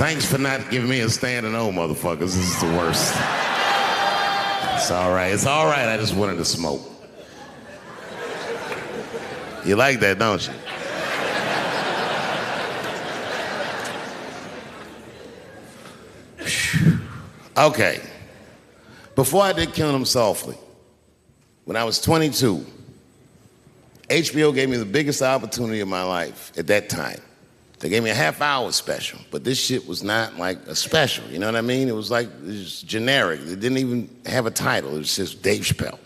Thanks for not giving me a standing O, motherfuckers. This is the worst. It's all right. It's all right. I just wanted to smoke. You like that, don't you? Okay. Before I did Killing Them Softly, when I was 22, HBO gave me the biggest opportunity of my life at that time. They gave me a half-hour special, but this shit was not like a special, you know what I mean? It was like, it was generic. It didn't even have a title. It was just Dave Chapelle.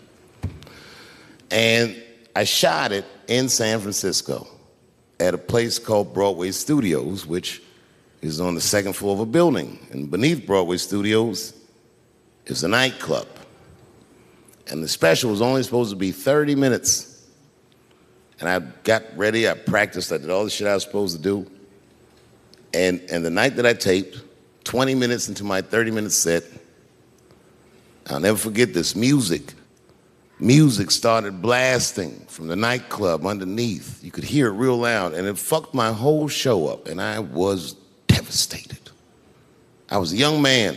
And I shot it in San Francisco at a place called Broadway Studios, which is on the second floor of a building. And beneath Broadway Studios is a nightclub. And the special was only supposed to be 30 minutes. And I got ready, I practiced, I did all the shit I was supposed to do. And the night that I taped, 20 minutes into my 30-minute set, I'll never forget this, music started blasting from the nightclub underneath. You could hear it real loud, and it fucked my whole show up, and I was devastated. I was a young man.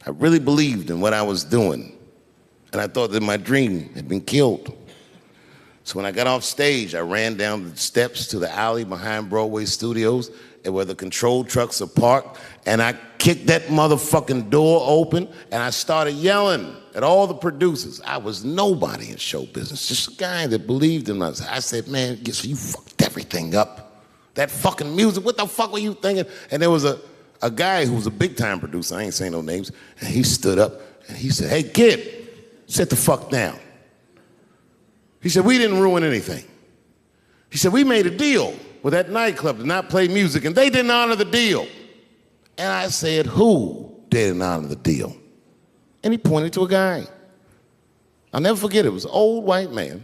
I really believed in what I was doing, and I thought that my dream had been killed. So when I got off stage, I ran down the steps to the alley behind Broadway Studios and where the control trucks are parked, and I kicked that motherfucking door open, and I started yelling at all the producers. I was nobody in show business, just a guy that believed in us. I said, man, you fucked everything up. That fucking music, what the fuck were you thinking? And there was a guy who was a big-time producer, I ain't saying no names, and he stood up, and he said, hey, kid, sit the fuck down. He said, we didn't ruin anything. He said, we made a deal with that nightclub to not play music, and they didn't honor the deal. And I said, who didn't honor the deal? And he pointed to a guy. I'll never forget it. It was an old white man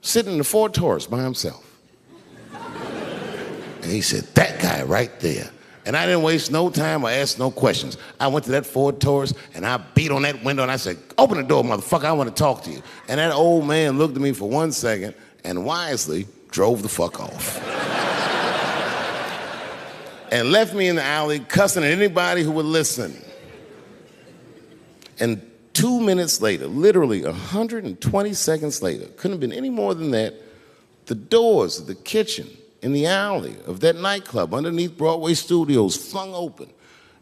sitting in the Ford Taurus by himself. And he said, that guy right there. And I didn't waste no time or ask no questions. I went to that Ford Taurus, and I beat on that window, and I said, open the door, motherfucker, I want to talk to you. And that old man looked at me for 1 second and wisely drove the fuck off. And left me in the alley cussing at anybody who would listen. And 2 minutes later, literally 120 seconds later, couldn't have been any more than that, the doors of the kitchen in the alley of that nightclub underneath Broadway Studios flung open.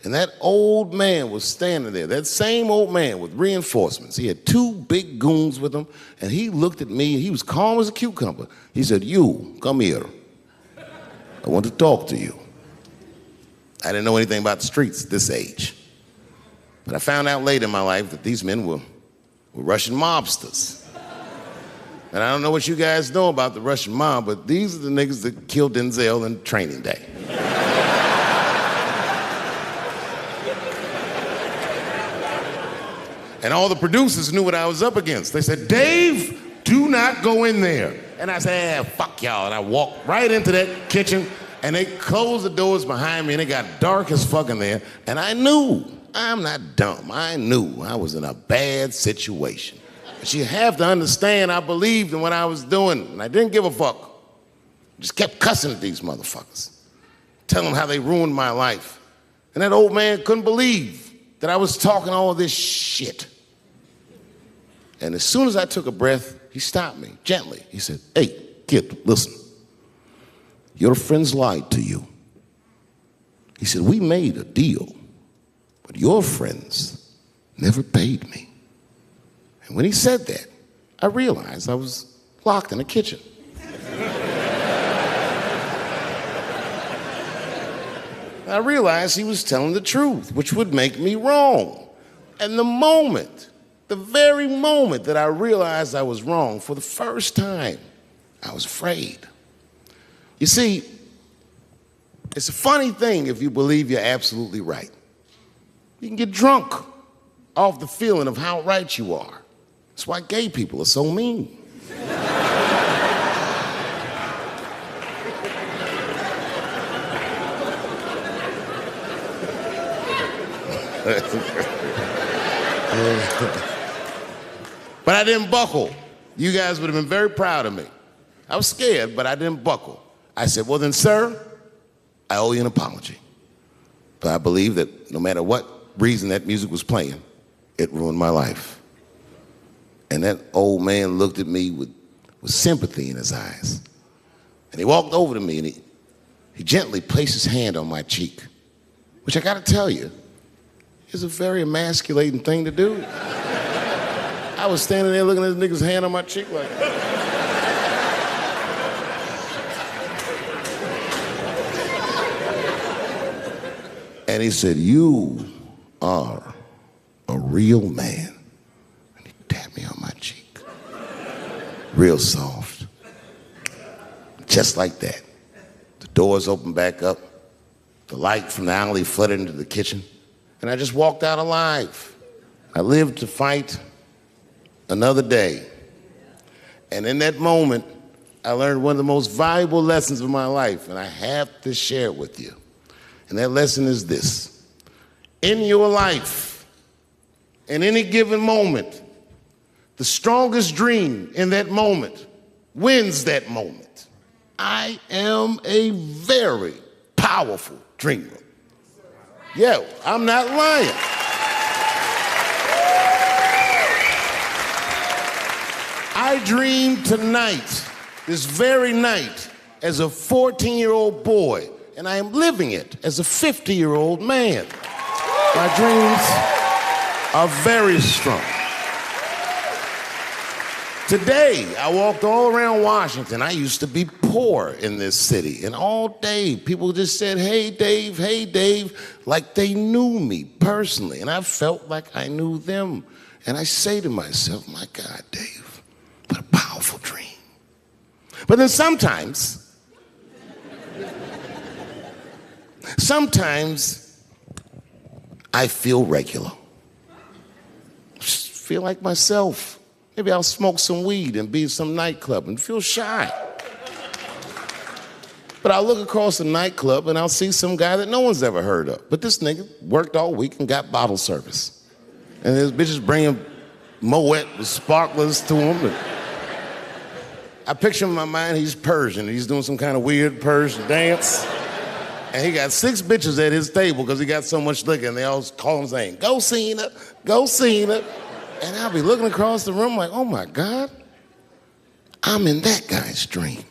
And that old man was standing there, that same old man with reinforcements. He had 2 big goons with him, and he looked at me, and he was calm as a cucumber. He said, you, come here. I want to talk to you. I didn't know anything about the streets at this age. But I found out later in my life that these men were Russian mobsters. And I don't know what you guys know about the Russian mob, but these are the niggas that killed Denzel in Training Day. And all the producers knew what I was up against. They said, Dave, do not go in there. And I said, fuck y'all. And I walked right into that kitchen, and they closed the doors behind me, and it got dark as fuck in there. And I knew, I'm not dumb, I knew I was in a bad situation. But you have to understand, I believed in what I was doing, and I didn't give a fuck. Just kept cussing at these motherfuckers, telling them how they ruined my life. And that old man couldn't believe that I was talking all of this shit. And as soon as I took a breath, he stopped me gently. He said, hey, kid, listen. Your friends lied to you. He said, we made a deal, but your friends never paid me. And when he said that, I realized I was locked in a kitchen. I realized he was telling the truth, which would make me wrong. And the very moment that I realized I was wrong, for the first time, I was afraid. You see, it's a funny thing if you believe you're absolutely right. You can get drunk off the feeling of how right you are. That's why gay people are so mean. But I didn't buckle. You guys would have been very proud of me. I was scared, but I didn't buckle. I said, well then, sir, I owe you an apology. But I believe that no matter what reason that music was playing, it ruined my life. And that old man looked at me with sympathy in his eyes. And he walked over to me and he gently placed his hand on my cheek, which I gotta tell you, is a very emasculating thing to do. I was standing there looking at this nigga's hand on my cheek like that. And he said, "You are a real man." And he tapped me on my cheek. Real soft. Just like that. The doors opened back up. The light from the alley flooded into the kitchen. And I just walked out alive. I lived to fight another day. And in that moment, I learned one of the most valuable lessons of my life, and I have to share it with you. And that lesson is this: in your life, in any given moment, the strongest dream in that moment wins that moment. I am a very powerful dreamer. Yeah, I'm not lying. I dreamed tonight, this very night, as a 14-year-old boy, and I am living it as a 50-year-old man. My dreams are very strong. Today, I walked all around Washington. I used to be poor in this city, and all day people just said, hey, Dave, like they knew me personally, and I felt like I knew them. And I say to myself, my God, Dave, what a powerful dream. But then sometimes I feel regular. Just feel like myself. Maybe I'll smoke some weed and be in some nightclub and feel shy. But I'll look across the nightclub and I'll see some guy that no one's ever heard of. But this nigga worked all week and got bottle service. And there's bitches bringing Moet with sparklers to him. And I picture in my mind he's Persian. He's doing some kind of weird Persian dance. And he got 6 bitches at his table because he got so much liquor, and they all call him saying, "Go Cena, go Cena." And I'll be looking across the room like, oh my God, I'm in that guy's dream.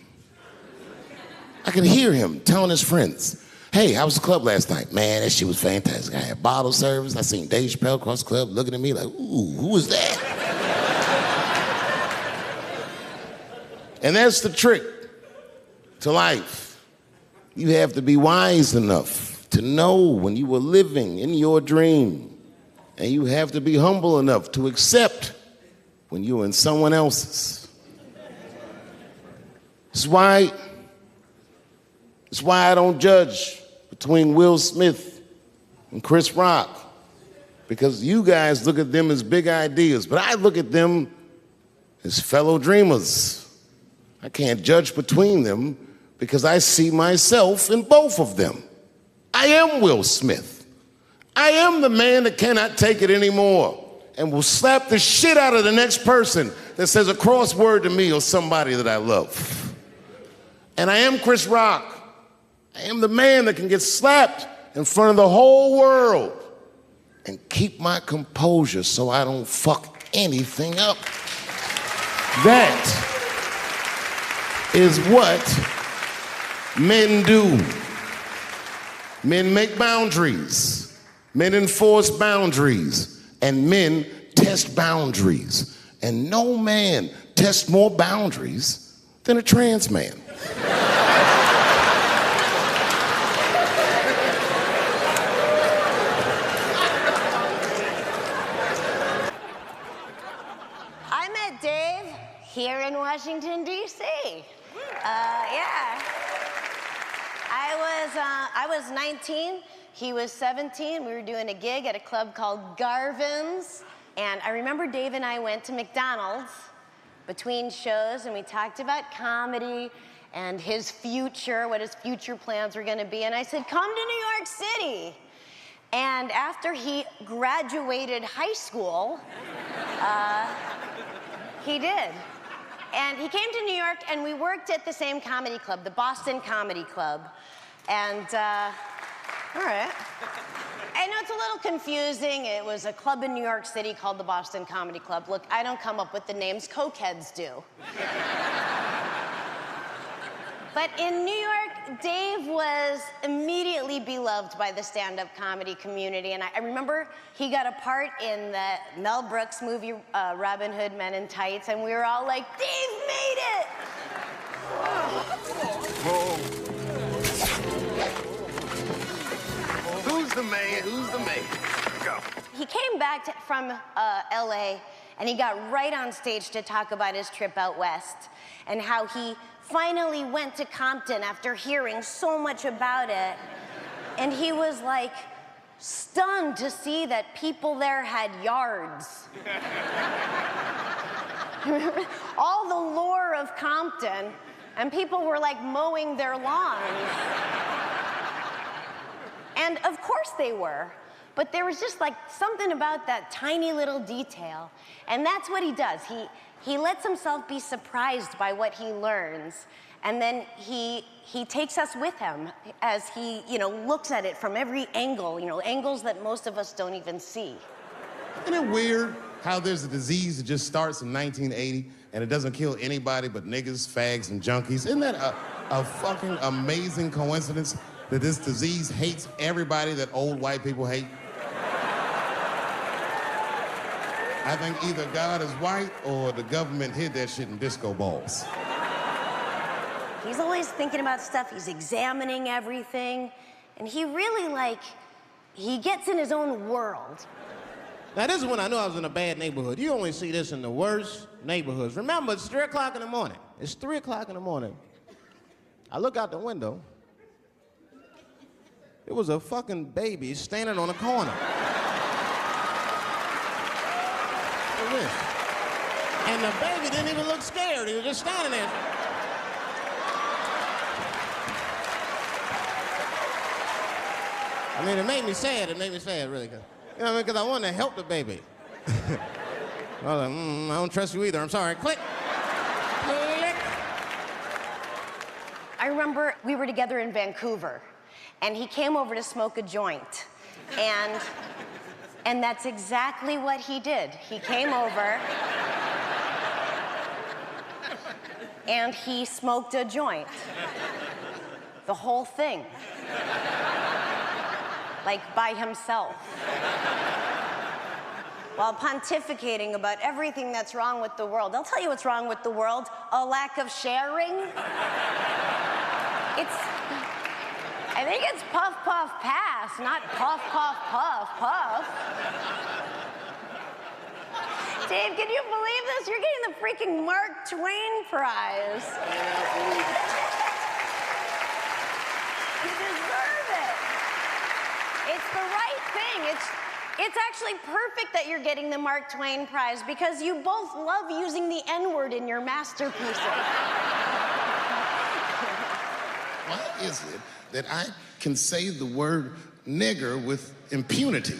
I can hear him telling his friends, hey, how was the club last night? Man, that shit was fantastic. I had bottle service. I seen Dave Chapelle across the club looking at me like, ooh, who was that? And that's the trick to life. You have to be wise enough to know when you were living in your dream. And you have to be humble enough to accept when you're in someone else's. It's why I don't judge between Will Smith and Chris Rock, because you guys look at them as big ideas, but I look at them as fellow dreamers. I can't judge between them because I see myself in both of them. I am Will Smith. I am the man that cannot take it anymore and will slap the shit out of the next person that says a crossword to me or somebody that I love. And I am Chris Rock. I am the man that can get slapped in front of the whole world and keep my composure so I don't fuck anything up. That is what men do. Men make boundaries. Men enforce boundaries, and men test boundaries. And no man tests more boundaries than a trans man. I met Dave here in Washington, D.C. Yeah. I was 19. He was 17. We were doing a gig at a club called Garvin's. And I remember Dave and I went to McDonald's between shows, and we talked about comedy and his future, what his future plans were gonna be. And I said, come to New York City. And after he graduated high school, he did. And he came to New York, and we worked at the same comedy club, the Boston Comedy Club. And All right. I know it's a little confusing. It was a club in New York City called the Boston Comedy Club. Look, I don't come up with the names, cokeheads do. But in New York, Dave was immediately beloved by the stand-up comedy community. And I remember he got a part in the Mel Brooks movie, Robin Hood Men in Tights, and we were all like, Dave made it! Who's the man? Who's the man? Go. He came back from LA, and he got right on stage to talk about his trip out west and how he finally went to Compton after hearing so much about it. And he was like stunned to see that people there had yards. All the lore of Compton, and people were like mowing their lawns. And of course they were, but there was just like something about that tiny little detail. And that's what he does. He lets himself be surprised by what he learns, and then he takes us with him as he, looks at it from every angle, angles that most of us don't even see. Isn't it weird how there's a disease that just starts in 1980 and it doesn't kill anybody but niggas, fags, and junkies? Isn't that a fucking amazing coincidence that this disease hates everybody that old white people hate? I think either God is white or the government hid that shit in disco balls. He's always thinking about stuff. He's examining everything. And he really, he gets in his own world. Now, this is when I knew I was in a bad neighborhood. You only see this in the worst neighborhoods. Remember, it's 3 o'clock in the morning. It's 3 o'clock in the morning. I look out the window. There was a fucking baby standing on a corner. And the baby didn't even look scared. He was just standing there. I mean, it made me sad. It made me sad, really. Because I wanted to help the baby. I was like, I don't trust you either. I'm sorry. Click. Click. I remember we were together in Vancouver, and he came over to smoke a joint. And that's exactly what he did. He came over, and he smoked a joint. The whole thing. Like by himself. While pontificating about everything that's wrong with the world. I'll tell you what's wrong with the world. A lack of sharing. I think it's puff, puff, pass, not puff, puff, puff, puff. Dave, can you believe this? You're getting the freaking Mark Twain Prize. You deserve it. It's the right thing. It's actually perfect that you're getting the Mark Twain Prize because you both love using the N-word in your masterpieces. Why is it that I can say the word nigger with impunity,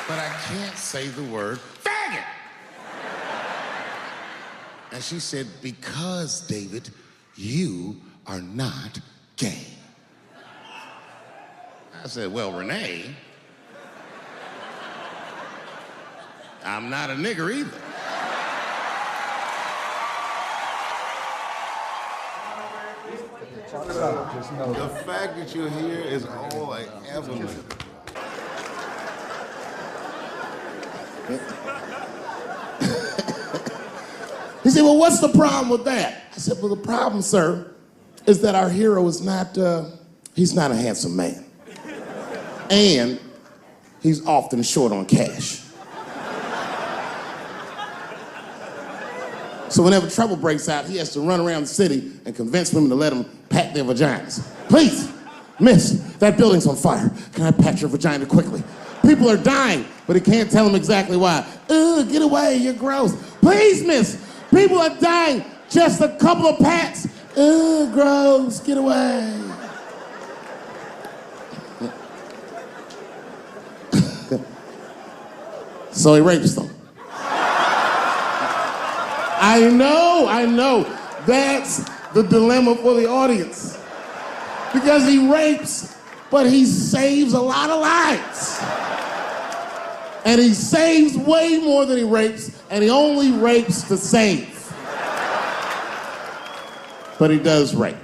but I can't say the word faggot? And she said, because, David, you are not gay. I said, well, Renee, I'm not a nigger either. The fact that you're here is all I ever knew. He said, well, what's the problem with that? I said, well, the problem, sir, is that our hero is not, he's not a handsome man. And he's often short on cash. So whenever trouble breaks out, he has to run around the city and convince women to let him pat their vaginas. Please, miss, that building's on fire. Can I pat your vagina quickly? People are dying, but he can't tell them exactly why. Ugh, get away, you're gross. Please, miss, people are dying. Just a couple of pats. Ugh, gross, get away. So he rapes them. I know. That's the dilemma for the audience. Because he rapes, but he saves a lot of lives. And he saves way more than he rapes, and he only rapes to save. But he does rape.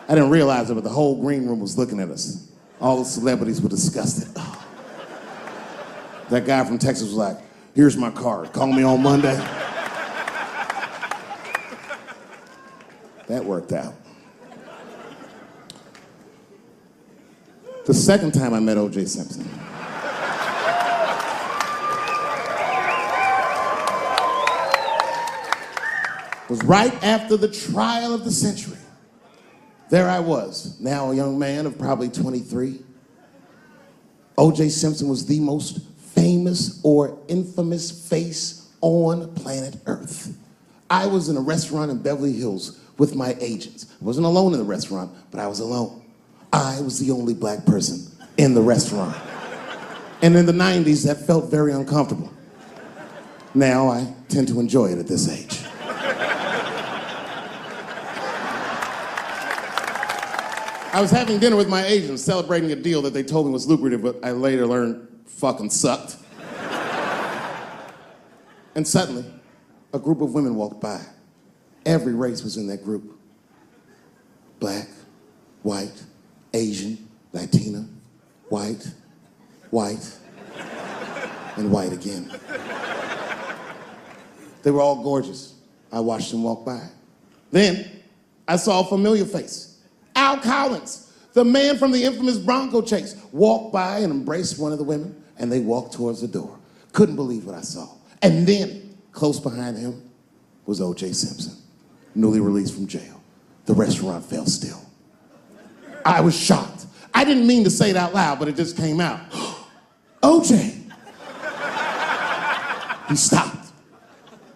I didn't realize it, but the whole green room was looking at us. All the celebrities were disgusted. Oh. That guy from Texas was like, here's my card, call me on Monday. That worked out. The second time I met O.J. Simpson, was right after the trial of the century. There I was, now a young man of probably 23. O.J. Simpson was the most famous or infamous face on planet Earth. I was in a restaurant in Beverly Hills with my agents. I wasn't alone in the restaurant, but I was alone. I was the only black person in the restaurant. And in the 90s, that felt very uncomfortable. Now I tend to enjoy it at this age. I was having dinner with my agents, celebrating a deal that they told me was lucrative, but I later learned fucking sucked. And suddenly, a group of women walked by. Every race was in that group. Black, white, Asian, Latina, white, and white again. They were all gorgeous. I watched them walk by. Then, I saw a familiar face. Al Collins, the man from the infamous Bronco chase, walked by and embraced one of the women, and they walked towards the door. Couldn't believe what I saw. And then, close behind him, was O.J. Simpson, newly released from jail. The restaurant fell still. I was shocked. I didn't mean to say it out loud, but it just came out. O.J. He stopped,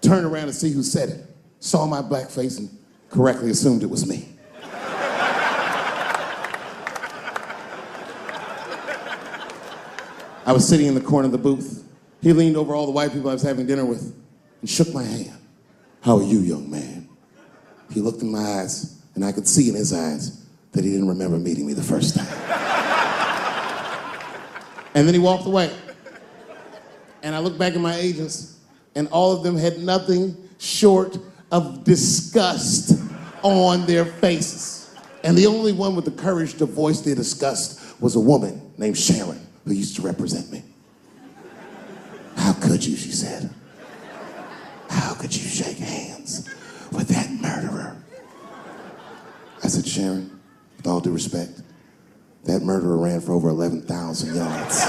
turned around to see who said it, saw my black face, and correctly assumed it was me. I was sitting in the corner of the booth. He leaned over all the white people I was having dinner with and shook my hand. How are you, young man? He looked in my eyes, and I could see in his eyes that he didn't remember meeting me the first time. And then he walked away. And I looked back at my agents, and all of them had nothing short of disgust on their faces. And the only one with the courage to voice their disgust was a woman named Sharon, who used to represent me. How could you, she said. How could you shake hands with that murderer? I said, Sharon, with all due respect, that murderer ran for over 11,000 yards.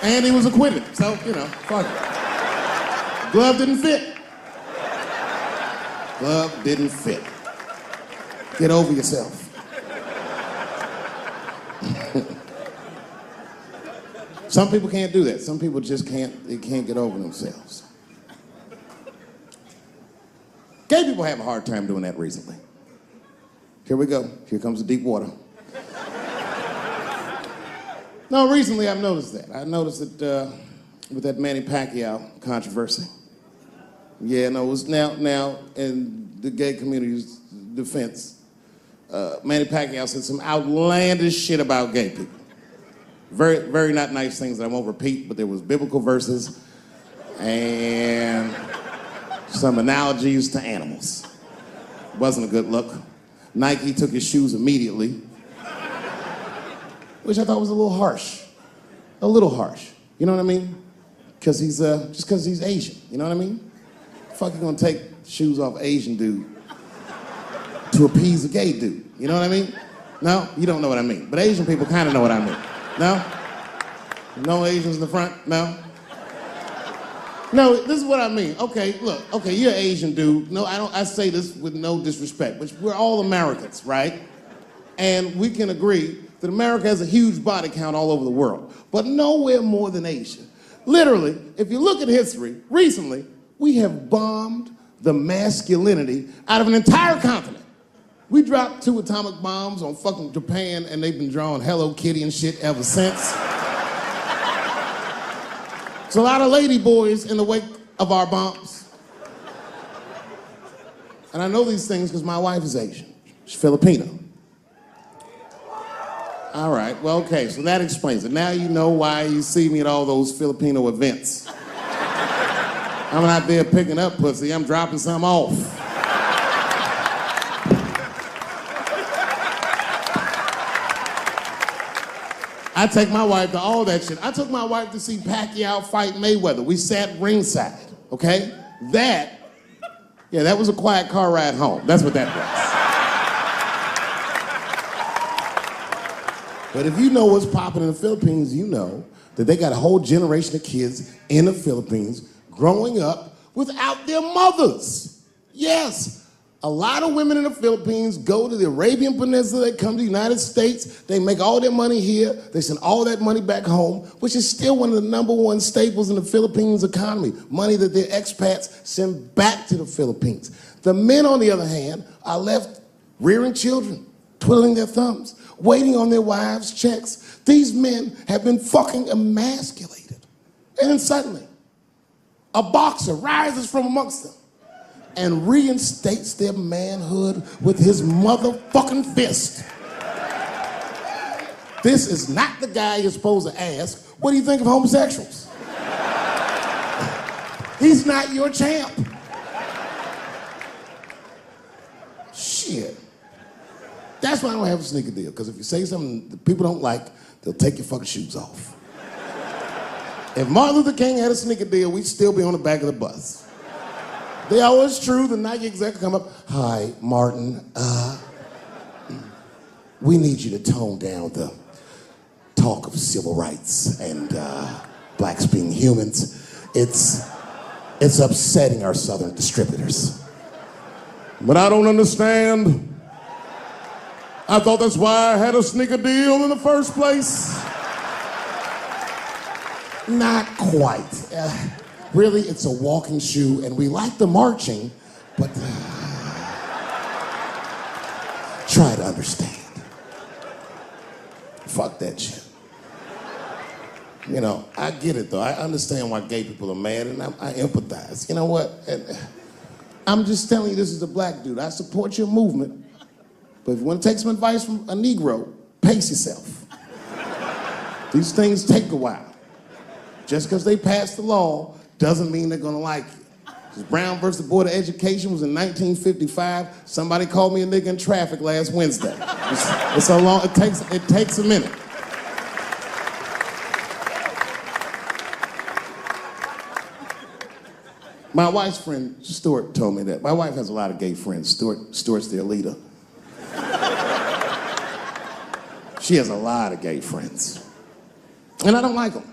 And he was acquitted, so, fuck it. Glove didn't fit. Glove didn't fit. Get over yourself. Some people can't do that. Some people just can't get over themselves. Gay people have a hard time doing that recently. Here we go. Here comes the deep water. No, recently I've noticed that. I noticed that with that Manny Pacquiao controversy. Yeah, no, it was now in the gay community's defense, Manny Pacquiao said some outlandish shit about gay people. Very, very not nice things that I won't repeat, but there was biblical verses and some analogies to animals. Wasn't a good look. Nike took his shoes immediately, which I thought was a little harsh. A little harsh. You know what I mean? Because he's, just because he's Asian. You know what I mean? Fuck, you gonna take shoes off Asian dude to appease a gay dude. You know what I mean? No? You don't know what I mean. But Asian people kind of know what I mean. No? No Asians in the front? No? No, this is what I mean. Okay, look, okay, you're an Asian dude. No, I say this with no disrespect, but we're all Americans, right? And we can agree that America has a huge body count all over the world, but nowhere more than Asia. Literally, if you look at history, recently, we have bombed the masculinity out of an entire continent. We dropped 2 atomic bombs on fucking Japan, and they've been drawing Hello Kitty and shit ever since. There's a lot of lady boys in the wake of our bombs. And I know these things because my wife is Asian. She's Filipino. All right, well, okay, so that explains it. Now you know why you see me at all those Filipino events. I'm not there picking up pussy, I'm dropping some off. I take my wife to all that shit. I took my wife to see Pacquiao fight Mayweather. We sat ringside, okay? That was a quiet car ride home. That's what that was. But if you know what's popping in the Philippines, you know that they got a whole generation of kids in the Philippines growing up without their mothers. Yes. A lot of women in the Philippines go to the Arabian Peninsula, they come to the United States, they make all their money here, they send all that money back home, which is still one of the #1 staples in the Philippines economy, money that their expats send back to the Philippines. The men, on the other hand, are left rearing children, twiddling their thumbs, waiting on their wives' checks. These men have been fucking emasculated. And then suddenly, a boxer rises from amongst them and reinstates their manhood with his motherfucking fist. This is not the guy you're supposed to ask, what do you think of homosexuals? He's not your champ. Shit. That's why I don't have a sneaker deal, because if you say something that people don't like, they'll take your fucking shoes off. If Martin Luther King had a sneaker deal, we'd still be on the back of the bus. They always true, the Nike exec come up, hi, Martin, we need you to tone down the talk of civil rights and blacks being humans. It's upsetting our southern distributors. But I don't understand. I thought that's why I had a sneaker deal in the first place. Not quite. Really, it's a walking shoe, and we like the marching, but try to understand. Fuck that shit. You know, I get it, though. I understand why gay people are mad, and I empathize. You know what? And I'm just telling you, this is a black dude. I support your movement, but if you want to take some advice from a Negro, pace yourself. These things take a while. Just because they passed the law doesn't mean they're gonna like you. Brown versus the Board of Education was in 1955. Somebody called me a nigga in traffic last Wednesday. It's so long, it takes a minute. My wife's friend, Stuart, told me that. My wife has a lot of gay friends. Stuart's their leader. She has a lot of gay friends. And I don't like them.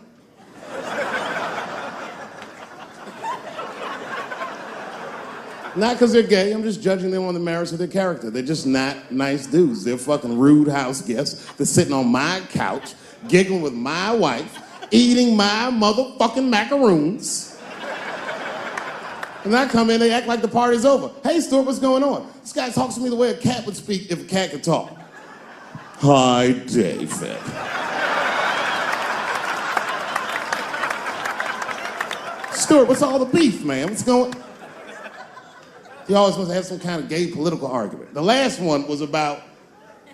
Not because they're gay, I'm just judging them on the merits of their character. They're just not nice dudes. They're fucking rude house guests. They're sitting on my couch, giggling with my wife, eating my motherfucking macaroons. And I come in, they act like the party's over. Hey, Stuart, what's going on? This guy talks to me the way a cat would speak if a cat could talk. Hi, David. Stuart, what's all the beef, man? What's going on? He always wants to have some kind of gay political argument. The last one was about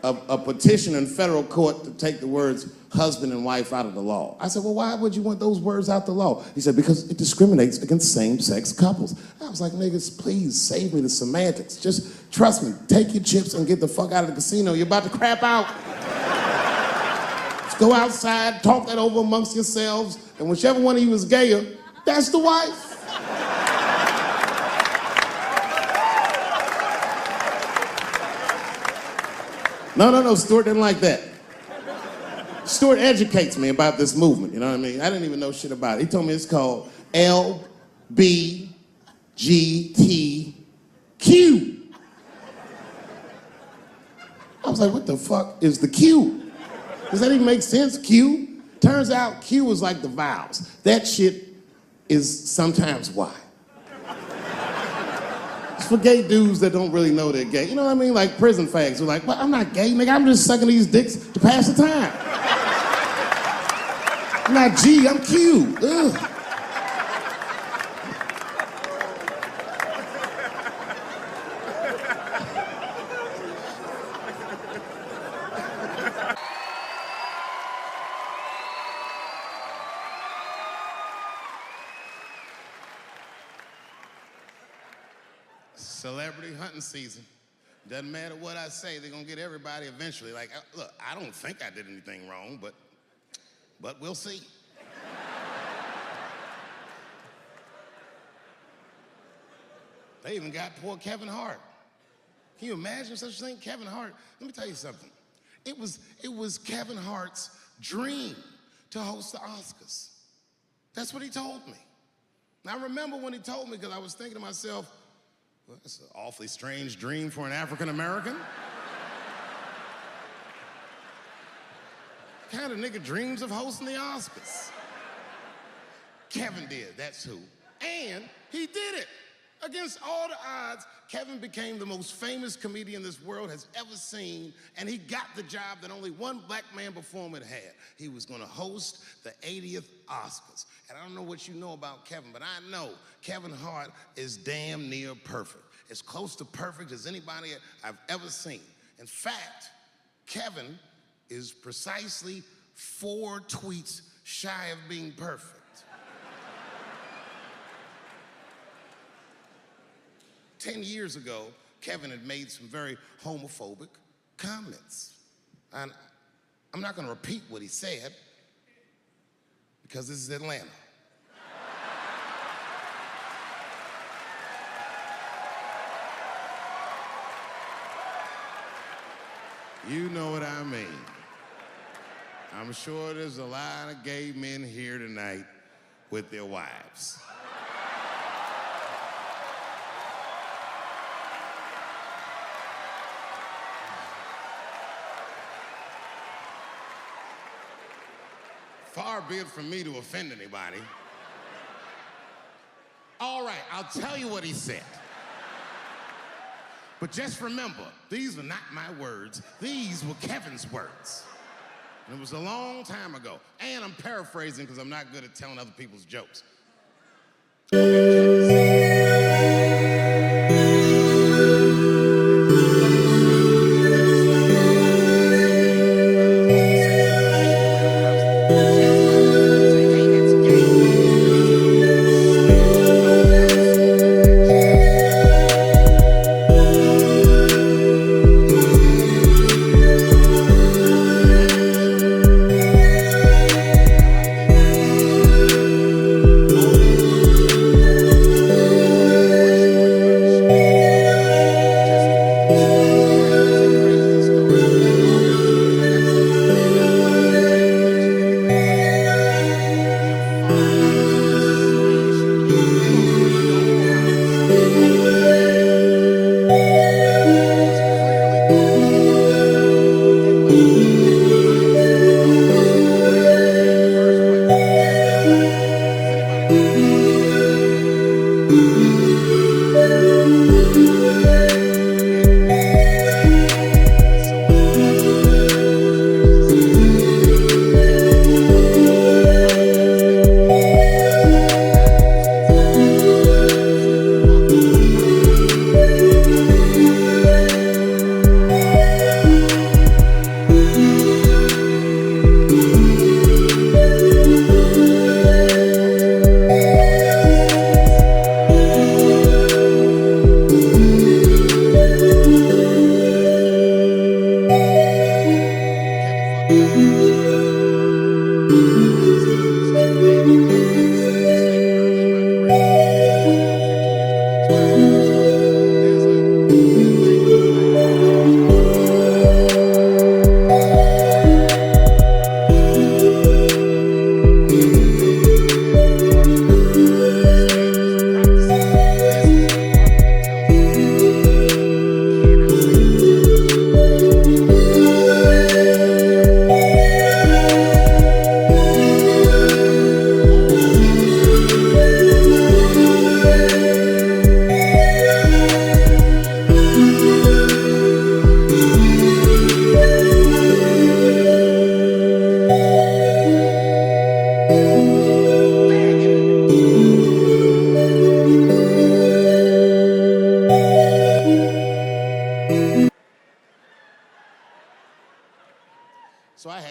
a petition in federal court to take the words husband and wife out of the law. I said, well, why would you want those words out the law? He said, because it discriminates against same-sex couples. I was like, niggas, please save me the semantics. Just trust me, take your chips and get the fuck out of the casino. You're about to crap out. Just go outside, talk that over amongst yourselves, and whichever one of you is gayer, that's the wife. No, Stuart didn't like that. Stuart educates me about this movement, you know what I mean? I didn't even know shit about it. He told me it's called LBGTQ. I was like, what the fuck is the Q? Does that even make sense, Q? Turns out Q is like the vowels. That shit is sometimes Y. It's for gay dudes that don't really know they're gay. You know what I mean? Like prison fags who are like, well, I'm not gay, nigga. I'm just sucking these dicks to pass the time. I'm not G, I'm Q. Ugh. celebrity hunting season. Doesn't matter what I say, they're gonna get everybody eventually. Like, look, I don't think I did anything wrong, but we'll see. They even got poor Kevin Hart. Can you imagine such a thing? Kevin Hart, let me tell you something. It was Kevin Hart's dream to host the Oscars. That's what he told me. And I remember when he told me, because I was thinking to myself, well, that's an awfully strange dream for an African American. Kind of nigga dreams of hosting the Oscars. Kevin did, that's who. And he did it. Against all the odds, Kevin became the most famous comedian this world has ever seen, and he got the job that only one black man before him had had. He was gonna host the 80th Oscars. And I don't know what you know about Kevin, but I know Kevin Hart is damn near perfect. As close to perfect as anybody I've ever seen. In fact, Kevin is precisely 4 tweets shy of being perfect. 10 years ago, Kevin had made some very homophobic comments. And I'm not gonna repeat what he said, because this is Atlanta. You know what I mean. I'm sure there's a lot of gay men here tonight with their wives. Far be it from me to offend anybody. All right, I'll tell you what he said. But just remember, these were not my words. These were Kevin's words. And it was a long time ago. And I'm paraphrasing because I'm not good at telling other people's jokes.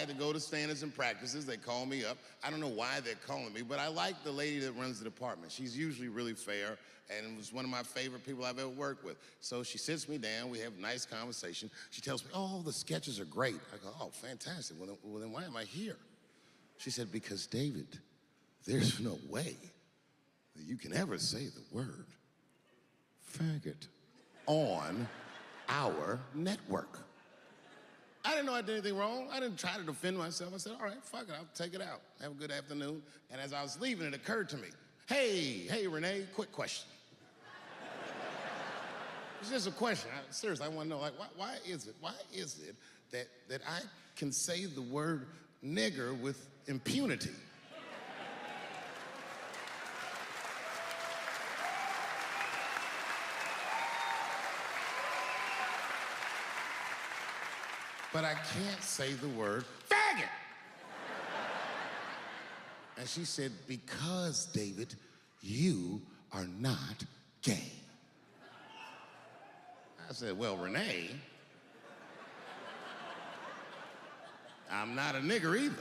had to go to standards and practices. They call me up. I don't know why they're calling me, but I like the lady that runs the department. She's usually really fair and was one of my favorite people I've ever worked with. So she sits me down. We have a nice conversation. She tells me, oh, the sketches are great. I go, oh, fantastic. Well, then why am I here? She said, because, David, there's no way that you can ever say the word faggot on our network. I didn't know I did anything wrong. I didn't try to defend myself. I said, all right, fuck it, I'll take it out. Have a good afternoon. And as I was leaving, it occurred to me, hey, Renee, quick question. It's just a question. Seriously, I want to know, like, why is it that I can say the word nigger with impunity? But I can't say the word faggot. And she said, because, David, you are not gay. I said, well, Renee, I'm not a nigger either.